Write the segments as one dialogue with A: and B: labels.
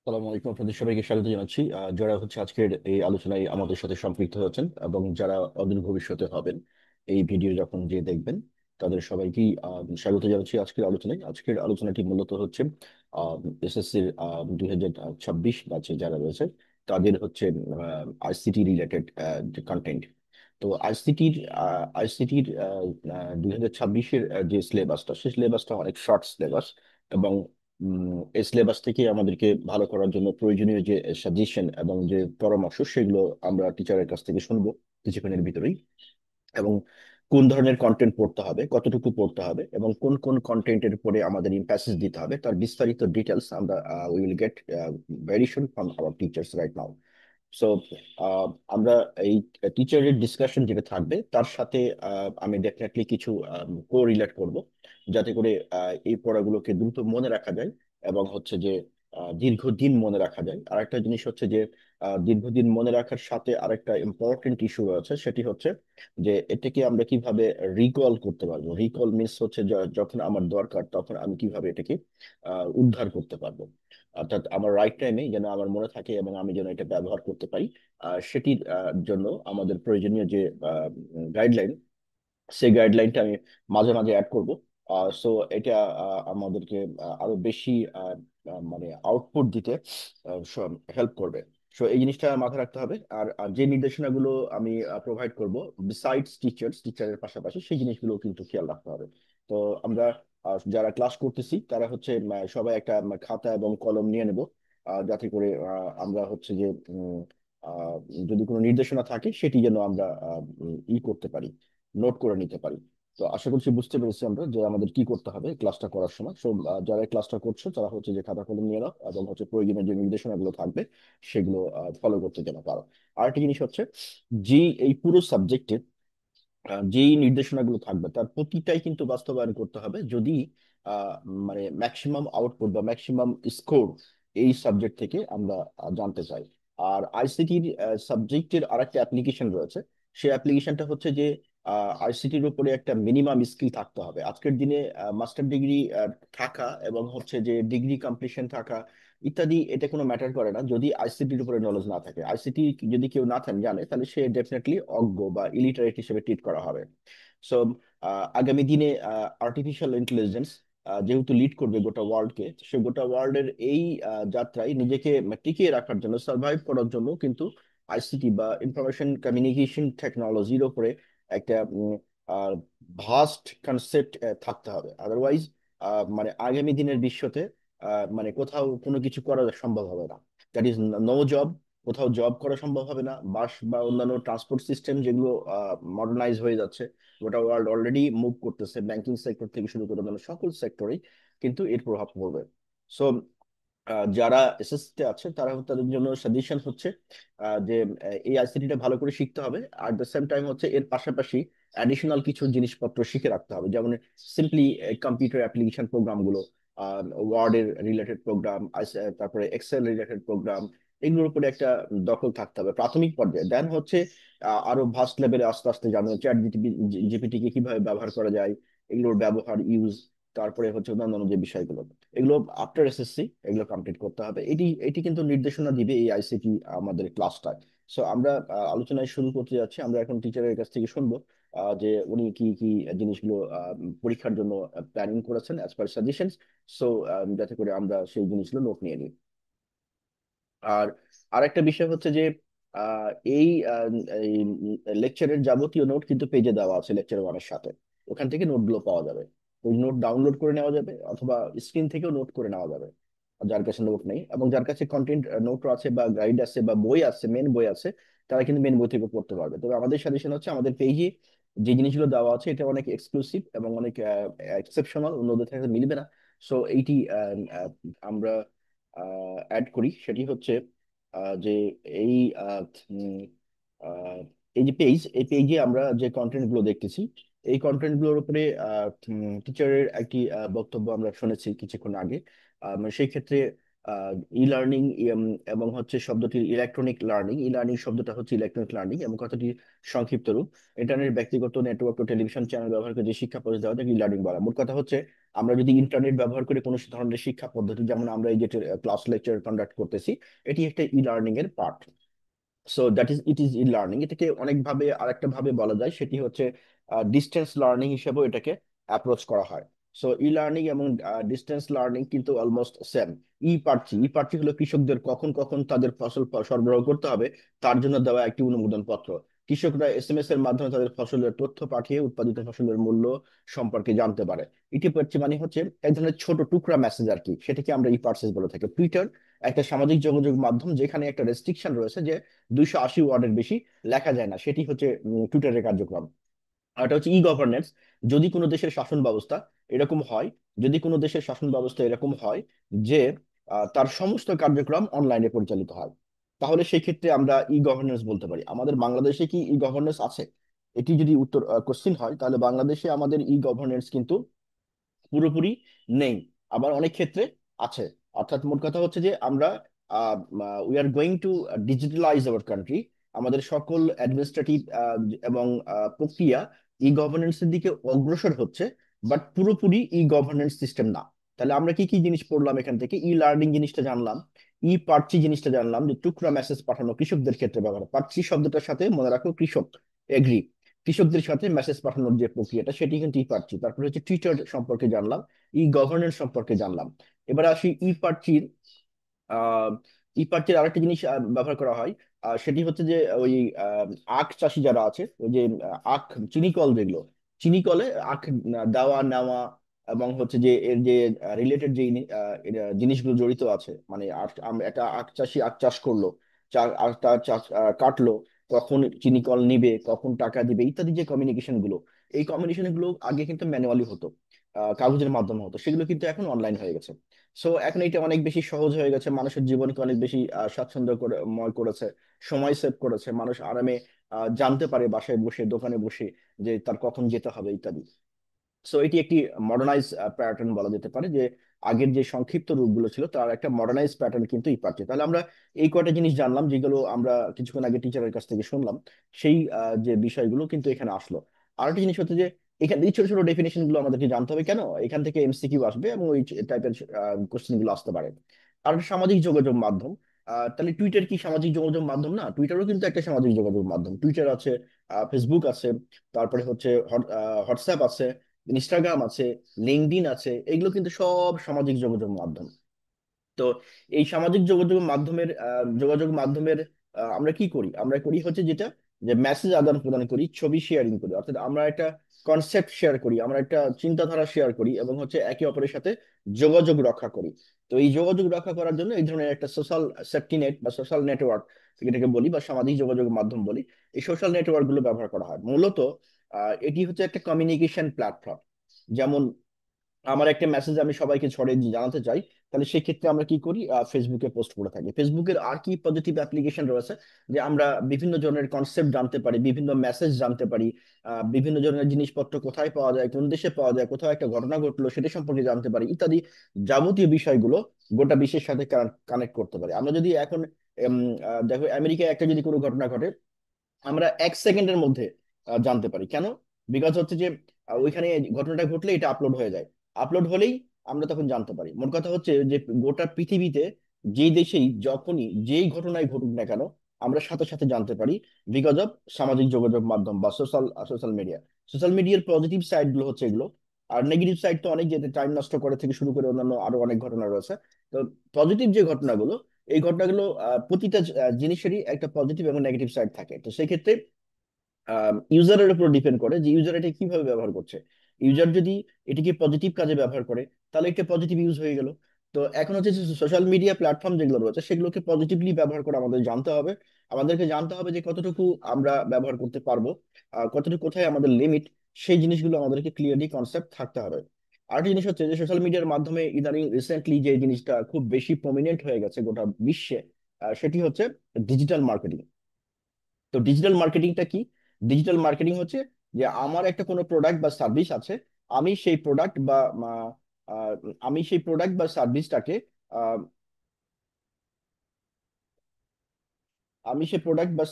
A: সালামু আলাইকুম, আপনাদের সবাইকে স্বাগত জানাচ্ছি। যারা হচ্ছে আজকের এই আলোচনায় আমাদের সাথে সম্পৃক্ত হয়েছেন এবং যারা অদূর ভবিষ্যতে হবেন এই ভিডিও যখন যে দেখবেন তাদের সবাইকেই স্বাগত জানাচ্ছি আজকের আলোচনায়। আজকের আলোচনাটি মূলত হচ্ছে এসএসসির 2026 ব্যাচে যারা রয়েছে তাদের হচ্ছে আইসিটি রিলেটেড যে কন্টেন্ট। তো আইসিটির 2026-এর যে সিলেবাসটা, সেই সিলেবাসটা অনেক শর্ট সিলেবাস এবং এই সিলেবাস থেকে আমাদেরকে ভালো করার জন্য প্রয়োজনীয় যে সাজেশন এবং যে পরামর্শ সেগুলো আমরা টিচারের কাছ থেকে শুনবো কিছুক্ষণের ভিতরেই। এবং কোন ধরনের কন্টেন্ট পড়তে হবে, কতটুকু পড়তে হবে এবং কোন কোন কন্টেন্টের উপরে আমাদের ইমপ্যাসিস দিতে হবে তার বিস্তারিত ডিটেলস আমরা we will get very soon from our teachers right now. So আমরা এই টিচারের ডিসকাশন যেটা থাকবে তার সাথে আমি ডেফিনেটলি কিছু কো রিলেট করব, যাতে করে এই পড়াগুলোকে দ্রুত মনে রাখা যায় এবং হচ্ছে যে দীর্ঘদিন মনে রাখা যায়। আরেকটা জিনিস হচ্ছে যে দীর্ঘদিন মনে রাখার সাথে আরেকটা ইম্পর্টেন্ট ইস্যু রয়েছে, সেটি হচ্ছে যে এটাকে আমরা কিভাবে রিকল করতে পারবো। রিকল মিনস হচ্ছে যখন আমার দরকার তখন আমি কিভাবে এটাকে উদ্ধার করতে পারবো, অর্থাৎ আমার রাইট টাইমে যেন আমার মনে থাকে এবং আমি যেন এটা ব্যবহার করতে পারি। সেটির জন্য আমাদের প্রয়োজনীয় যে গাইডলাইন, সেই গাইডলাইনটা আমি মাঝে মাঝে অ্যাড করব। সো এটা আমাদেরকে আরো বেশি মানে আউটপুট দিতে হেল্প করবে। সো এই জিনিসটা মাথায় রাখতে হবে। আর আর যে নির্দেশনাগুলো আমি প্রোভাইড করব বিসাইডস টিচারের পাশাপাশি সেই জিনিসগুলো কিন্তু খেয়াল রাখতে হবে। তো আমরা যারা ক্লাস করতেছি তারা হচ্ছে সবাই একটা খাতা এবং কলম নিয়ে নেব, যাতে করে আমরা হচ্ছে যে আহ, যদি কোনো নির্দেশনা থাকে সেটি যেন আমরা করতে পারি, নোট করে নিতে পারি। তো আশা করছি বুঝতে পেরেছি আমরা যে আমাদের কি করতে হবে ক্লাসটা করার সময়। সো যারা ক্লাসটা করছো তারা হচ্ছে যে খাতা কলম নিয়ে নাও এবং হচ্ছে প্রয়োজনীয় যে নির্দেশনাগুলো থাকবে সেগুলো ফলো করতে যেন পারো। আরেকটা জিনিস হচ্ছে যে এই পুরো সাবজেক্টে যেই নির্দেশনাগুলো থাকবে তার প্রতিটাই কিন্তু বাস্তবায়ন করতে হবে যদি আহ, মানে ম্যাক্সিমাম আউটপুট বা ম্যাক্সিমাম স্কোর এই সাবজেক্ট থেকে আমরা জানতে চাই। আর আইসিটির সাবজেক্টের আরেকটা অ্যাপ্লিকেশন রয়েছে, সেই অ্যাপ্লিকেশনটা হচ্ছে যে আইসিটির উপরে একটা মিনিমাম স্কিল থাকতে হবে। আজকের দিনে মাস্টার ডিগ্রি থাকা এবং হচ্ছে যে ডিগ্রি কমপ্লিশন থাকা ইত্যাদি এটা কোনো ম্যাটার করে না যদি আইসিটির উপরে নলেজ না থাকে। আইসিটি যদি কেউ না জানে তাহলে সে ডেফিনেটলি অজ্ঞ বা ইলিটারেট হিসেবে ট্রিট করা হবে। সো আগামী দিনে আর্টিফিশিয়াল ইন্টেলিজেন্স যেহেতু লিড করবে গোটা ওয়ার্ল্ডকে, সে গোটা ওয়ার্ল্ডের এই যাত্রায় নিজেকে টিকিয়ে রাখার জন্য, সার্ভাইভ করার জন্য কিন্তু আইসিটি বা ইনফরমেশন কমিউনিকেশন টেকনোলজির উপরে একটা ভাস্ট কনসেপ্ট থাকতে হবে। আদারওয়াইজ মানে আগামী দিনের বিশ্বতে মানে কোথাও কোনো কিছু করা সম্ভব হবে না। দ্যাট ইজ নো জব, কোথাও জব করা সম্ভব হবে না। বাস বা অন্যান্য ট্রান্সপোর্ট সিস্টেম যেগুলো মডার্নাইজ হয়ে যাচ্ছে, গোটা ওয়ার্ল্ড অলরেডি মুভ করতেছে, ব্যাংকিং সেক্টর থেকে শুরু করে অন্যান্য সকল সেক্টরেই কিন্তু এর প্রভাব পড়বে। সো যারা এসএসসি আছে তারা তাদের জন্য সাজেশন হচ্ছে যে এই আইসিটিটা ভালো করে শিখতে হবে। আর দ্য সেম টাইম হচ্ছে এর পাশাপাশি অ্যাডিশনাল কিছু জিনিসপত্র শিখে রাখতে হবে, যেমন সিম্পলি কম্পিউটার অ্যাপ্লিকেশন প্রোগ্রামগুলো, ওয়ার্ডের রিলেটেড প্রোগ্রাম, তারপরে এক্সেল রিলেটেড প্রোগ্রাম, এগুলোর উপরে একটা দখল থাকতে হবে প্রাথমিক পর্যায়ে। দেন হচ্ছে আরো ভাস্ট লেভেলে আস্তে আস্তে জানো চ্যাট জিপিটি কে কিভাবে ব্যবহার করা যায়, এগুলোর ব্যবহার ইউজ, তারপরে হচ্ছে অন্যান্য যে বিষয়গুলো, এগুলো আফটার এসএসসি এগুলো কমপ্লিট করতে হবে। এটি এটি কিন্তু নির্দেশনা দিবে এই আইসিটি আমাদের ক্লাসটা। সো আমরা আলোচনায় শুরু করতে যাচ্ছি। আমরা এখন টিচারের কাছ থেকে শুনবো যে উনি কি কি জিনিসগুলো পরীক্ষার জন্য প্ল্যানিং করেছেন অ্যাজ পার সাজেশনস। সো যাতে করে আমরা সেই জিনিসগুলো নোট নিয়ে নিই। আর আরেকটা বিষয় হচ্ছে যে আহ, এই লেকচারের যাবতীয় নোট কিন্তু পেজে দেওয়া আছে লেকচার ওয়ানের সাথে, ওখান থেকে নোটগুলো পাওয়া যাবে। ওই নোট ডাউনলোড করে নেওয়া যাবে অথবা স্ক্রিন থেকেও নোট করে নেওয়া যাবে যার কাছে নোট নেই। এবং যার কাছে কন্টেন্ট নোট আছে বা গাইড আছে বা বই আছে, মেন বই আছে, তারা কিন্তু মেন বই থেকে পড়তে পারবে। তবে আমাদের সাজেশন হচ্ছে আমাদের পেজে যে জিনিসগুলো দেওয়া আছে এটা অনেক এক্সক্লুসিভ এবং অনেক এক্সেপশনাল, অন্যদের সাথে মিলবে না। সো এইটি আমরা অ্যাড করি। সেটি হচ্ছে যে এই আহ, উম, আহ, এই যে পেজ, এই পেজে আমরা যে কন্টেন্ট গুলো দেখতেছি এই কন্টেন্ট গুলোর উপরে টিচারের একটি বক্তব্য আমরা শুনেছি কিছুক্ষণ আগে। মানে সেই ক্ষেত্রে ই লার্নিং এবং হচ্ছে শব্দটি ইলেকট্রনিক লার্নিং, ই লার্নিং শব্দটা হচ্ছে ইলেকট্রনিক লার্নিং এবং কথাটি সংক্ষিপ্ত রূপ। ইন্টারনেট, ব্যক্তিগত নেটওয়ার্ক ও টেলিভিশন চ্যানেল ব্যবহার করে যে শিক্ষা পদ্ধতি দেওয়া হয় ই লার্নিং বলা। মোট কথা হচ্ছে আমরা যদি ইন্টারনেট ব্যবহার করে কোনো ধরনের শিক্ষা পদ্ধতি, যেমন আমরা এই যে ক্লাস লেকচার কন্ডাক্ট করতেছি, এটি একটা ই লার্নিং এর part. So that is it is e learning. এটাকে অনেকভাবে আরেকটা ভাবে বলা যায়, সেটি হচ্ছে ডিস্টেন্স লার্নিং হিসেবেও এটাকে অ্যাপ্রোচ করা হয়। সো ই লার্নিং এবং ডিস্টেন্স লার্নিং কিন্তু অলমোস্ট সেম। ই পার্চি হলো কৃষকদের কখন কখন তাদের ফসল সরবরাহ করতে হবে তার জন্য দেওয়া একটি অনুমোদন পত্র। কৃষকরা এসএমএস এর মাধ্যমে তাদের ফসলের তথ্য পাঠিয়ে উৎপাদিত ফসলের মূল্য সম্পর্কে জানতে পারে। ইটি পার্চি মানে হচ্ছে এক ধরনের ছোট টুকরা মেসেজ আর কি, সেটাকে আমরা ই পার্সেস বলে থাকি। টুইটার একটা সামাজিক যোগাযোগ মাধ্যম যেখানে একটা রেস্ট্রিকশন রয়েছে যে 280 ওয়ার্ডের বেশি লেখা যায় না, সেটি হচ্ছে টুইটারের কার্যক্রম। আর এটা হচ্ছে ই গভর্নেন্স। যদি কোনো দেশের শাসন ব্যবস্থা এরকম হয়, যদি কোনো দেশের শাসন ব্যবস্থা এরকম হয় যে তার সমস্ত কার্যক্রম অনলাইনে পরিচালিত হয়, তাহলে সেই ক্ষেত্রে আমরা ই গভর্নেন্স বলতে পারি। আমাদের বাংলাদেশে কি ই গভর্নেন্স আছে? এটি যদি উত্তর কোশ্চিন হয়, তাহলে বাংলাদেশে আমাদের ই গভর্নেন্স কিন্তু পুরোপুরি নেই, আবার অনেক ক্ষেত্রে আছে। অর্থাৎ মোট কথা হচ্ছে যে আমরা we are going to digitalise our country. আমাদের সকল অ্যাডমিনিস্ট্রেটিভ এবং প্রক্রিয়া ই গভর্নেন্সের দিকে অগ্রসর হচ্ছে, বাট পুরোপুরি ই গভর্নেন্স সিস্টেম না। তাহলে আমরা কি কি জিনিস পড়লাম এখান থেকে? ই লার্নিং জিনিসটা জানলাম, ই পার্চি জিনিসটা জানলাম, যে টুকরা মেসেজ পাঠানো কৃষকদের ক্ষেত্রে ব্যবহার। পার্চি শব্দটার সাথে মনে রাখো কৃষক, এগ্রি, কৃষকদের সাথে মেসেজ পাঠানোর যে প্রক্রিয়াটা সেটি কিন্তু ই পার্চি। তারপরে হচ্ছে টুইটার সম্পর্কে জানলাম, ই গভর্নেন্স সম্পর্কে জানলাম। এবার আসি ই পার্চির। আহ ই পার্চির আরেকটা জিনিস ব্যবহার করা হয়, সেটি হচ্ছে যে ওই আহ, আখ চাষি যারা আছে, ওই যে আখ, চিনি কল যেগুলো, চিনি কলে আখ দেওয়া নেওয়া এবং হচ্ছে যে এর যে রিলেটেড যে জিনিসগুলো জড়িত আছে, মানে একটা আখ চাষি আখ চাষ করলো, আখ তার চাষ কাটলো, কখন চিনি কল নিবে, কখন টাকা দিবে, ইত্যাদি যে কমিউনিকেশন গুলো, এই কমিউনিকেশন গুলো আগে কিন্তু ম্যানুয়ালি হতো, কাগজের মাধ্যমে হতো, সেগুলো কিন্তু এখন অনলাইন হয়ে গেছে। সো এখন এটা অনেক বেশি সহজ হয়ে গেছে, মানুষের জীবনকে অনেক বেশি স্বাচ্ছন্দ্য করে ময় করেছে, সময় সেভ করেছে, মানুষ আরামে জানতে পারে বাসায় বসে, দোকানে বসে, যে তার কখন যেতে হবে ইত্যাদি। সো এটি একটি মডার্নাইজ প্যাটার্ন বলা যেতে পারে, যে আগের যে সংক্ষিপ্ত রূপগুলো ছিল তার একটা মডার্নাইজ প্যাটার্ন কিন্তু এই পাচ্ছে। তাহলে আমরা এই কয়টা জিনিস জানলাম যেগুলো আমরা কিছুক্ষণ আগে টিচারের কাছ থেকে শুনলাম, সেই যে বিষয়গুলো কিন্তু এখানে আসলো। আরেকটা জিনিস হচ্ছে যে এখানে এই ছোট ছোট ডেফিনেশন গুলো আমাদেরকে জানতে হবে, কেন এখান থেকে এমসিকিউ আসবে এবং ওই টাইপের কোশ্চেন গুলো আসতে পারে। আর একটা সামাজিক যোগাযোগ মাধ্যম, তাহলে টুইটার কি সামাজিক যোগাযোগ মাধ্যম না? টুইটারও কিন্তু একটা সামাজিক যোগাযোগ মাধ্যম। টুইটার আছে, ফেসবুক আছে, তারপরে হচ্ছে হোয়াটসঅ্যাপ আছে, ইনস্টাগ্রাম আছে, লিঙ্কডইন আছে, এগুলো কিন্তু সব সামাজিক যোগাযোগ মাধ্যম। তো এই সামাজিক যোগাযোগ মাধ্যমের আমরা কি করি? আমরা করি হচ্ছে যেটা, যে মেসেজ আদান প্রদান করি, ছবি শেয়ারিং করি, অর্থাৎ আমরা একটা কনসেপ্ট শেয়ার করি, আমরা একটা চিন্তাধারা শেয়ার করি এবং হচ্ছে একে অপরের সাথে যোগাযোগ রক্ষা করি। তো এই যোগাযোগ রক্ষা করার জন্য এই ধরনের একটা সোশ্যাল সেফটি নেট বা সোশ্যাল নেটওয়ার্ক এটাকে বলি, বা সামাজিক যোগাযোগ মাধ্যম বলি, এই সোশ্যাল নেটওয়ার্ক গুলো ব্যবহার করা হয় মূলত। এটি হচ্ছে একটা কমিউনিকেশন প্ল্যাটফর্ম। যেমন আমার একটা মেসেজ আমি সবাইকে ছড়িয়ে জানাতে চাই, তাহলে সেই ক্ষেত্রে আমরা কি করি? ফেসবুকে পোস্ট করে থাকি। ফেসবুকের আর কি পজিটিভ অ্যাপ্লিকেশন রয়েছে, যে আমরা বিভিন্ন ধরনের কনসেপ্ট জানতে পারি, বিভিন্ন মেসেজ জানতে পারি, বিভিন্ন ধরনের জিনিসপত্র কোথায় পাওয়া যায়, কোন দেশে পাওয়া যায়, কোথাও একটা ঘটনা ঘটলো সেটা সম্পর্কে জানতে পারি, ইত্যাদি যাবতীয় বিষয়গুলো গোটা বিশ্বের সাথে কানেক্ট করতে পারি। আমরা যদি এখন উম, দেখো আমেরিকায় একটা যদি কোনো ঘটনা ঘটে, আমরা 1 সেকেন্ডের মধ্যে জানতে পারি। কেন? বিকজ হচ্ছে যে ওইখানে ঘটনাটা ঘটলে এটা আপলোড হয়ে যায়, আপলোড হলেই আমরা তখন জানতে পারি। মোট কথা হচ্ছে যে গোটা পৃথিবীতে যেই দেশেই যখনই যেই ঘটনায় ঘটুক না কেন, আমরা সাথে সাথে জানতে পারি, বিকজ অফ সামাজিক যোগাযোগ মাধ্যম বা সোশ্যাল মিডিয়া। সোশ্যাল মিডিয়ার পজিটিভ সাইড গুলো হচ্ছে এগুলো। আর নেগেটিভ সাইড তো অনেক, যেতে টাইম নষ্ট করে থেকে শুরু করে অন্যান্য আরো অনেক ঘটনা রয়েছে। তো পজিটিভ যে ঘটনাগুলো, এই ঘটনাগুলো প্রতিটা জিনিসেরই একটা পজিটিভ এবং নেগেটিভ সাইড থাকে। তো সেই ক্ষেত্রে ইউজারের উপর ডিপেন্ড করে যে ইউজার এটা কিভাবে ব্যবহার করছে। ইউজার যদি এটিকে পজিটিভ কাজে ব্যবহার করে, তাহলে এটা পজিটিভ ইউজ হয়ে গেল। তো এখন হচ্ছে যে সোশ্যাল মিডিয়া প্ল্যাটফর্ম যেগুলো রয়েছে সেগুলোকে পজিটিভলি ব্যবহার করে আমাদের জানতে হবে। আমাদেরকে জানতে হবে যে কতটুকু আমরা ব্যবহার করতে পারবো, কতটুকু কোথায় আমাদের লিমিট, সেই জিনিসগুলো আমাদেরকে ক্লিয়ারলি কনসেপ্ট থাকতে হবে। আরেকটা জিনিস হচ্ছে যে সোশ্যাল মিডিয়ার মাধ্যমে ইদানিং রিসেন্টলি যে জিনিসটা খুব বেশি প্রমিনেন্ট হয়ে গেছে গোটা বিশ্বে, সেটি হচ্ছে ডিজিটাল মার্কেটিং। তো ডিজিটাল মার্কেটিংটা কি? ডিজিটাল মার্কেটিং হচ্ছে যে আমার একটা কোনো প্রোডাক্ট বা সার্ভিস আছে, আমি সেই প্রোডাক্ট বা আহ, আহ, আমি সেই প্রোডাক্ট বা সার্ভিসটাকে আহ, আমি সেই প্রোডাক্ট বা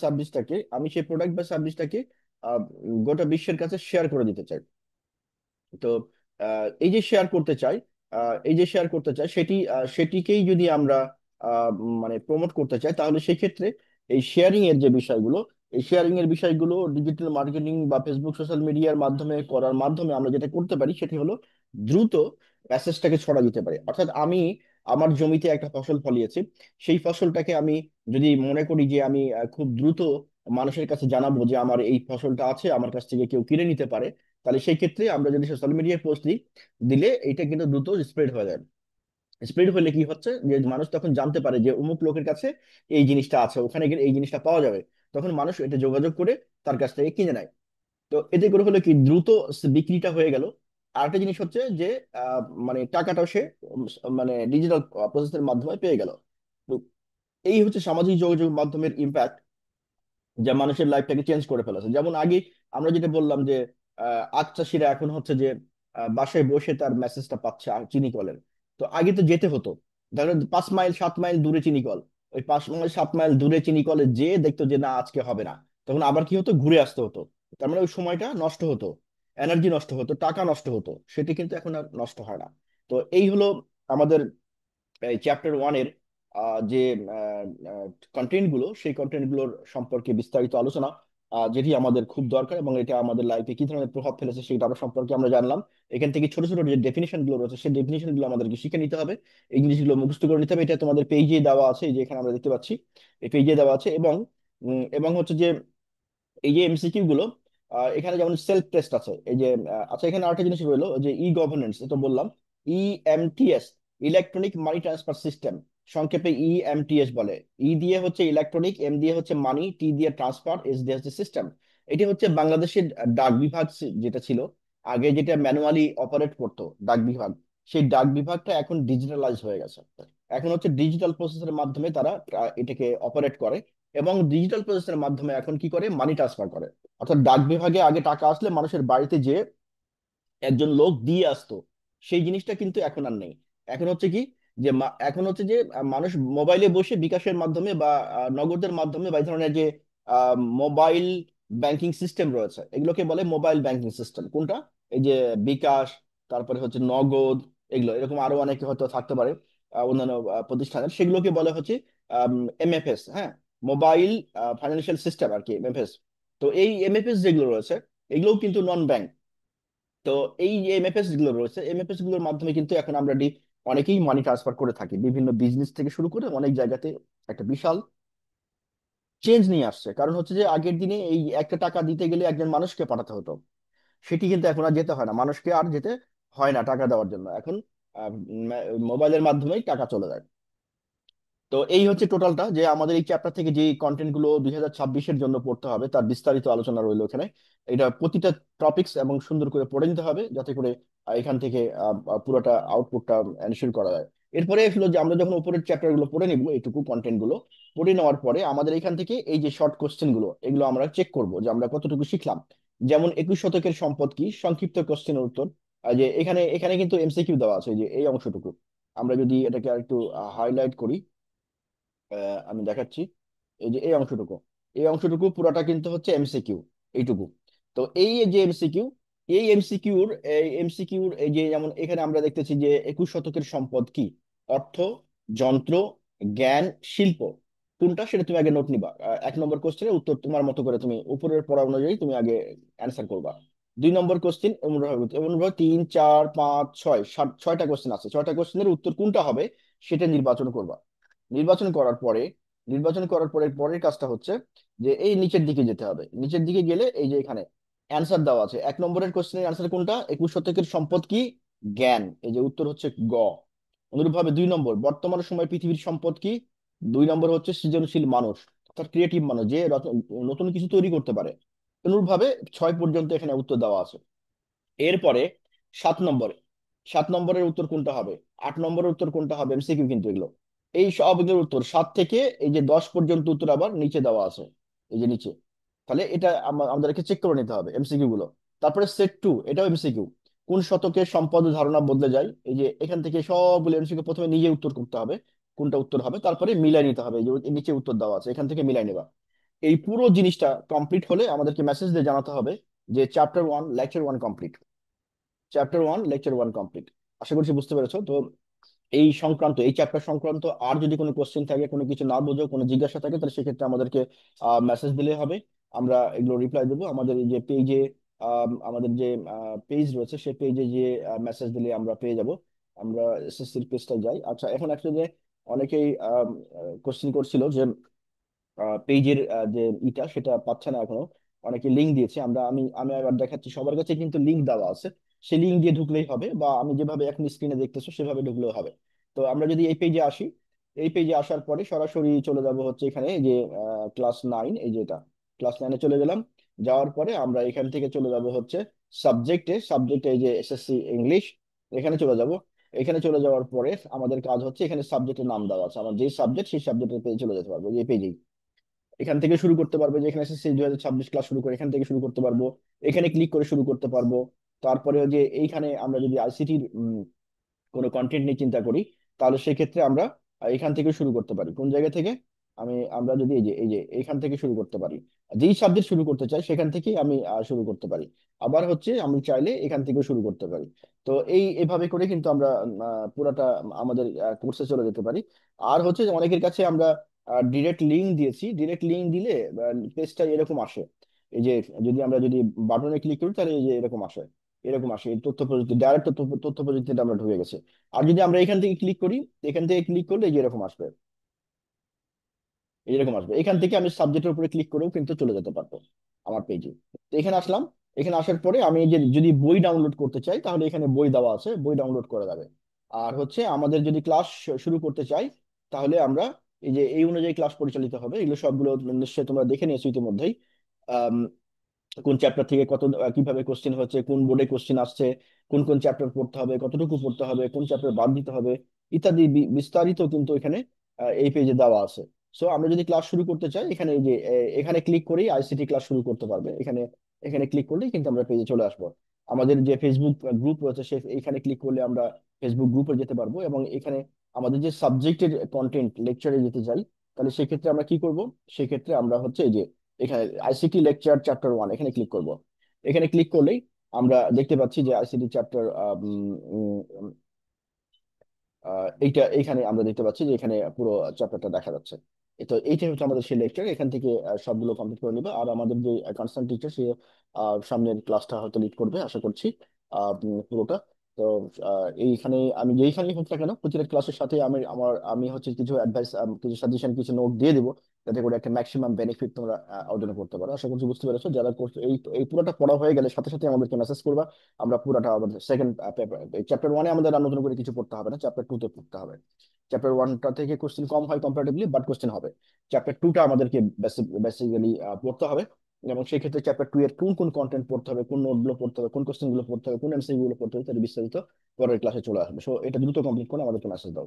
A: সার্ভিসটাকে গোটা বিশ্বের কাছে শেয়ার করে দিতে চাই। তো এই যে শেয়ার করতে চাই, এই যে শেয়ার করতে চাই সেটিকেই যদি আমরা মানে প্রমোট করতে চাই, তাহলে সেই ক্ষেত্রে এই শেয়ারিং এর যে বিষয়গুলো, এই শেয়ারিং এর বিষয়গুলো ডিজিটাল মার্কেটিং বা ফেসবুক সোশ্যাল মিডিয়ার মাধ্যমে করার মাধ্যমে আমরা যেটা করতে পারি সেটি হলো দ্রুত মেসেজটাকে ছড়া দিতে পারি। অর্থাৎ আমি আমার জমিতে একটা ফসল ফলিয়েছি, সেই ফসলটাকে আমি যদি মনে করি যে আমি খুব দ্রুত মানুষের কাছে জানাবো যে আমার এই ফসলটা আছে, আমার কাছ থেকে কেউ কিনে নিতে পারে, তাহলে সেই ক্ষেত্রে আমরা যদি সোশ্যাল মিডিয়ায় পোস্ট দিই, দিলে এটা কিন্তু দ্রুত স্প্রেড হয়ে যায়। স্প্রেড হলে কি হচ্ছে যে মানুষ তখন জানতে পারে যে অমুক লোকের কাছে এই জিনিসটা আছে, ওখানে গেলে এই জিনিসটা পাওয়া যাবে, তখন মানুষ এটা যোগাযোগ করে তার কাছ থেকে কিনে নেয়। তো এতে করে হলো কি দ্রুত বিক্রিটা হয়ে গেল। আরেকটা জিনিস হচ্ছে যে মানে টাকাটাও সে মানে ডিজিটাল প্রসেসের মাধ্যমে পেয়ে গেল। তো এই হচ্ছে সামাজিক যোগাযোগ মাধ্যমের ইম্প্যাক্ট, যা মানুষের লাইফটাকে চেঞ্জ করে ফেলেছে। যেমন আগে আমরা যেটা বললাম যে আখ চাষিরা এখন হচ্ছে যে বাসায় বসে তার মেসেজটা পাচ্ছে চিনি কলের। তো আগে তো যেতে হতো, ধরো 5 মাইল 7 মাইল দূরে চিনি কল, ওই 5 মাইল 7 মাইল দূরে চিনি কলে যে দেখতো যে না আজকে হবে না, তখন আবার কি হতো, ঘুরে আসতে হতো। তার মানে ওই সময়টা নষ্ট হতো, এনার্জি নষ্ট হতো, টাকা নষ্ট হতো, সেটি কিন্তু এখন আর নষ্ট হয় না। তো এই হলো আমাদের এই চ্যাপ্টার ওয়ানের যে কন্টেন্ট গুলো, সেই কন্টেন্ট গুলোর সম্পর্কে বিস্তারিত আলোচনা, যেটি আমাদের খুব দরকার, এবং এটা আমাদের লাইফে কি ধরনের প্রভাব ফেলেছে সেটা সম্পর্কে আমরা জানলাম। এখান থেকে ছোট ছোট যে ডেফিনেশন গুলো রয়েছে, সেই ডেফিনেশন গুলো আমাদেরকে শিখে নিতে হবে, এই জিনিসগুলো মুখস্থ করে নিতে হবে। এটা তোমাদের পেজে দেওয়া আছে, এই যে এখানে আমরা দেখতে পাচ্ছি, এই পেজে দেওয়া আছে। এবং হচ্ছে যে এই যে এমসিকিউ গুলো, এখানে যেমন সেলফ টেস্ট আছে, এই যে আচ্ছা এখানে আরেকটা জিনিস রইলো, যে ই গভর্নেন্স, এটা বললাম, EMTS, electronic money transfer system, সংক্ষেপে ইএমটিএস বলে। ই দিয়ে হচ্ছে ইলেকট্রনিক, এম দিয়ে হচ্ছে মানি, টি দিয়ে ট্রান্সফার, এস দিয়ে হচ্ছে সিস্টেম। এটি হচ্ছে বাংলাদেশের ডাক বিভাগ যেটা ছিল আগে, যেটা ম্যানুয়ালি অপারেট করতো ডাক বিভাগ, সেই ডাক বিভাগটা এখন ডিজিটালাইজ হয়ে গেছে। এখন হচ্ছে ডিজিটাল প্রসেসের মাধ্যমে তারা এটাকে অপারেট করে, এবং ডিজিটাল প্রসেসের মাধ্যমে এখন কি করে, মানি ট্রান্সফার করে। অর্থাৎ ডাক বিভাগে আগে টাকা আসলে মানুষের বাড়িতে যে একজন লোক দিয়ে আসতো, সেই জিনিসটা কিন্তু এখন আর নেই। এখন হচ্ছে কি, যে এখন হচ্ছে যে মানুষ মোবাইলে বসে বিকাশের মাধ্যমে বা নগদের মাধ্যমে বা এই ধরনের যে মোবাইল ব্যাংকিং সিস্টেম রয়েছে, এগুলোকে বলে মোবাইল ব্যাংকিং সিস্টেম। কোনটা? এই যে বিকাশ, তারপরে হচ্ছে নগদ, এগুলো এরকম আরো অনেকে হয়তো থাকতে পারে অন্যান্য প্রতিষ্ঠানের, সেগুলোকে বলা হচ্ছে এমএফএস। হ্যাঁ, মোবাইল ফাইন্যান্সিয়াল সিস্টেম আর কি, এমএফএস। তো এই এমএফএস যেগুলো রয়েছে, এগুলোও কিন্তু নন ব্যাংক। তো এই যে এমএফএস গুলো রয়েছে, এমএফএস গুলোর মাধ্যমে কিন্তু এখন আমরা অনেকেই মানি ট্রান্সফার করে থাকি, বিভিন্ন বিজনেস থেকে শুরু করে অনেক জায়গাতে একটা বিশাল চেঞ্জ নিয়ে আসছে। কারণ হচ্ছে যে আগের দিনে এই একটা টাকা দিতে গেলে একজন মানুষকে পাঠাতে হতো, সেটি কিন্তু এখন আর যেতে হয় না, মানুষকে আর যেতে হয় না টাকা দেওয়ার জন্য। এখন মোবাইলের মাধ্যমেই টাকা চলে যায়। তো এই হচ্ছে টোটালটা, যে আমাদের এই চ্যাপ্টার থেকে যে কন্টেন্ট গুলো 2026-এর জন্য পড়তে হবে তার বিস্তারিত আলোচনা রইলো এখানে। এটা প্রতিটা টপিকস এবং সুন্দর করে পড়ে নিতে হবে, যাতে করে এখান থেকে পুরোটা আউটপুটটা এনশিওর করা যায়। এরপরে হলো যে আমরা যখন উপরের চ্যাপ্টার গুলো পড়ে নিব, এইটুকু কন্টেন্ট গুলো পড়ে নেওয়ার পরে আমাদের এখান থেকে এই যে শর্ট কোশ্চেন গুলো, এগুলো আমরা চেক করব যে আমরা কতটুকু শিখলাম। যেমন 21 শতকের সম্পদ কি, সংক্ষিপ্ত কোশ্চেনের উত্তর। যে এখানে এখানে কিন্তু এমসিকিউ দেওয়া আছে, এই যে এই অংশটুকু আমরা যদি এটাকে আর একটু হাইলাইট করি, আমি দেখাচ্ছি। এই যে এই অংশটুকু, এই অংশটুকু পুরাটা কিন্তু হচ্ছে এমসিকিউ, এইটুকু। তো এই যে এমসিকিউ, এই এমসিকিউর এই যে যেমন এখানে আমরা দেখতেছি যে 21 শতকের সম্পদ কি, অর্থ, যন্ত্র, জ্ঞান, শিল্প, কোনটা সেটা তুমি আগে নোট নিবা। 1 নম্বর কোশ্চেনের উত্তর তোমার মতো করে তুমি উপরের পড়া অনুযায়ী তুমি আগে অ্যান্সার করবা। 2 নম্বর কোশ্চেন অনুভাবে অনুভাবে 3 4 5 6 ছয়টা কোশ্চেন আছে, ছয়টা কোশ্চেনের উত্তর কোনটা হবে সেটা নির্বাচন করবা। নির্বাচন করার পরে, পরের কাজটা হচ্ছে যে এই নিচের দিকে যেতে হবে। নিচের দিকে গেলে এই যে এখানে অ্যান্সার দেওয়া আছে। 1 নম্বরের কোশ্চেনের অ্যান্সার কোনটা, 21 শতকের সম্পদ কি, জ্ঞান, এই যে উত্তর হচ্ছে গ। অনুরূপভাবে 2 নম্বর, বর্তমান সময় পৃথিবীর সম্পদ কি, 2 নম্বর হচ্ছে সৃজনশীল মানুষ, অর্থাৎ ক্রিয়েটিভ মানুষ, যে নতুন কিছু তৈরি করতে পারে। অনুরূপভাবে 6 পর্যন্ত এখানে উত্তর দেওয়া আছে। এরপরে 7 নম্বরে, 7 নম্বরের উত্তর কোনটা হবে, 8 নম্বরের উত্তর কোনটা হবে, এমসিকিউ কিন্তু এগুলো। এই সবগুলোর উত্তর 7 থেকে এই যে 10 পর্যন্ত উত্তর আবার নিচে দেওয়া আছে, এই যে নিচে। তাহলে এটা আমাদেরকে চেক করে নিতে হবে এমসিকিউ গুলো। তারপরে সেট 2, এটাও এমসিকিউ। কোন শতকে সম্পদ ও ধারণা বদলে যায়, এই যে এখান থেকে সবগুলো এমসিকিউ প্রথমে নিজে উত্তর করতে হবে, কোনটা উত্তর হবে, তারপরে মিলাই নিতে হবে, এই যে নিচে উত্তর দেওয়া আছে এখান থেকে মিলাই নেবা। এই পুরো জিনিসটা কমপ্লিট হলে আমাদেরকে মেসেজ দিয়ে জানাতে হবে যে chapter 1 lecture 1 complete. Chapter 1 lecture 1 complete. আশা করছি বুঝতে পেরেছো তো। এই সংক্রান্ত, এই চ্যাপ্টার সংক্রান্ত আর যদি কোনো কোশ্চেন থাকে, কোনো কিছু না বোঝো, কোনো জিজ্ঞাসা থাকে, তাহলে সেক্ষেত্রে আমাদেরকে মেসেজ দিলে হবে। আমরা এগুলো রিপ্লাই দেবো আমাদের এই যে পেজে। আমাদের যে পেজ রয়েছে সেই পেজে যে মেসেজ দিলে আমরা পেয়ে যাব। আমরা এসএসসির পেজটা যাই। আচ্ছা, এখন যে অনেকেই কোশ্চেন করছিল যে পেজের যে সেটা পাচ্ছে না এখনো। অনেকে লিঙ্ক দিয়েছে, আমি আমি আবার দেখাচ্ছি, সবার কাছে কিন্তু লিঙ্ক দেওয়া আছে। সেই লিঙ্ক দিয়ে ঢুকলেই হবে, বা আমি যেভাবে এখন স্ক্রিনে দেখতেছো সেভাবে ঢুকলেও হবে। তো আমরা যদি এই পেজে আসি, এই পেজে আসার পরে সরাসরি চলে যাব হচ্ছে এখানে, এই যে ক্লাস 9, এই যে এটা ক্লাস 9-এ চলে গেলাম। যাওয়ার পরে আমরা এখান থেকে চলে যাব হচ্ছে সাবজেক্টে এই যে এসএসসি ইংলিশ, এখানে চলে যাব। এখানে চলে যাওয়ার পরে আমাদের কাজ হচ্ছে, এখানে সাবজেক্টের নাম দেওয়া আছে, আমার যে সাবজেক্ট সেই সাবজেক্টের পেজে চলে যেতে পারবো, এই পেজেই। এখান থেকে শুরু করতে পারবো, যে এখানে এসএসসি 2026 ক্লাস শুরু করে এখান থেকে শুরু করতে পারবো। এখানে ক্লিক করে শুরু করতে পারবো। তারপরে যে এইখানে আমরা যদি আইসিটির কোনো কন্টেন্ট নিয়ে চিন্তা করি, তাহলে সেক্ষেত্রে আমরা এখান থেকে শুরু করতে পারি। কোন জায়গা থেকে? আমরা যদি এই যে এইখান থেকে শুরু করতে পারি, যেই সাবজেক্ট শুরু করতে চাই সেখান থেকেই আমি শুরু করতে পারি। আবার হচ্ছে আমি চাইলে এখান থেকে শুরু করতে পারি। তো এভাবে করে কিন্তু আমরা পুরাটা আমাদের কোর্সে চলে যেতে পারি। আর হচ্ছে যে অনেকের কাছে আমরা ডিরেক্ট লিঙ্ক দিয়েছি, ডিরেক্ট লিঙ্ক দিলে পেজটা এরকম আসে। এই যে যদি বাটনে ক্লিক করি, তাহলে এই যে এরকম আসে এই তথ্য প্রযুক্তি, ডাইরেক্ট তথ্য তথ্য প্রযুক্তিতে আমরা ঢুকে গেছি। আর যদি আমরা এখান থেকে ক্লিক করি, এখান থেকে ক্লিক করলে এই যে এরকম আসবে। এখান থেকে আমি সাবজেক্টের উপরে ক্লিক করেও কিন্তু চলে যেতে পারবো আমার পেজে। তো এখানে আসলাম। এখানে আসার পরে আমি এই যে যদি বই ডাউনলোড করতে চাই, তাহলে এখানে বই দেওয়া আছে, বই ডাউনলোড করা যাবে। আর হচ্ছে আমাদের যদি ক্লাস শুরু করতে চাই, তাহলে আমরা এই যে এই অনুযায়ী ক্লাস পরিচালিত হবে। এগুলো সবগুলো নিশ্চয়ই তোমরা দেখে নিয়েছো ইতিমধ্যেই। কোন চ্যাপ্টার থেকে কত কিভাবে কোশ্চেন হচ্ছে, কোন বোর্ডে কোশ্চেন আসছে, কোন কোন চ্যাপ্টার পড়তে হবে, কতটুকু পড়তে হবে, কোন চ্যাপ্টার বাদ দিতে হবে, ইত্যাদি বিস্তারিত কিন্তু এখানে এই পেজে দেওয়া আছে। সো আমরা যদি ক্লাস শুরু করতে চাই, এখানে এই যে এখানে ক্লিক করেই আইসিটি ক্লাস শুরু করতে পারবে। এখানে এখানে ক্লিক করলেই কিন্তু আমরা পেজে চলে আসবো। আমাদের যে ফেসবুক গ্রুপ রয়েছে, সে এখানে ক্লিক করলে আমরা ফেসবুক গ্রুপে যেতে পারবো। এবং এখানে আমাদের যে সাবজেক্টের কন্টেন্ট লেকচারে যেতে চাই, তাহলে সেক্ষেত্রে আমরা কি করব? সেক্ষেত্রে আমরা হচ্ছে এই যে এখানে আইসিটি লেকচার চ্যাপ্টার 1 এখানে ক্লিক করব। এখানে ক্লিক করলেই আমরা দেখতে পাচ্ছি যে আইসিটি চ্যাপ্টার এইটা এইখানে আমরা দেখতে পাচ্ছি যে এখানে পুরো চ্যাপ্টারটা দেখা যাচ্ছে। তো এইটাই হচ্ছে আমাদের সেই লেকচার। এখান থেকে সবগুলো কমপ্লিট করে নিবে। আর আমাদের যে কনসার্ন টিচার, সে সামনের ক্লাসটা হয়তো লিড করবে আশা করছি, পুরোটা। তো এইখানে আমি যেইখানেই হোক না কেন, প্রতিটা ক্লাসের সাথে আমি হচ্ছে কিছু অ্যাডভাইস, কিছু সাজেশন, কিছু নোট দিয়ে দিব, যাতে করে একটা ম্যাক্সিমাম বেনিফিট তোমরা অর্জন করতে পারো। আশা করছি বুঝতে পেরেছো। যারা এই এই পুরোটা পড়া হয়ে গেলে সাথে সাথে আমাদেরকে মেসেজ করবা। আমরা পুরাটা আবার সেকেন্ড পেপার, চ্যাপ্টার 1-এ আমাদের আর নতুন করে কিছু পড়তে হবে না, চ্যাপ্টার 2-তে পড়তে হবে। চ্যাপ্টার 1টা থেকে কোশ্চেন কম হয় কম্পারেটিভলি, বাট কোশ্চেন হবে। চ্যাপ্টার 2টা আমাদেরকে বেসিক্যালি পড়তে হবে। এবং সেই ক্ষেত্রে চ্যাপ্টার 2 এর কোন কোন কন্টেন্ট পড়তে হবে, কোন নোটগুলো পড়তে হবে, কোন কোশ্চেন গুলো পড়তে হবে, কোন এমসিকিউ গুলো পড়তে হবে, তাদের বিস্তারিত পরের ক্লাসে চলে আসবে। সো এটা দ্রুত কমপ্লিট করে আমাদেরকে মেসেজ দাও।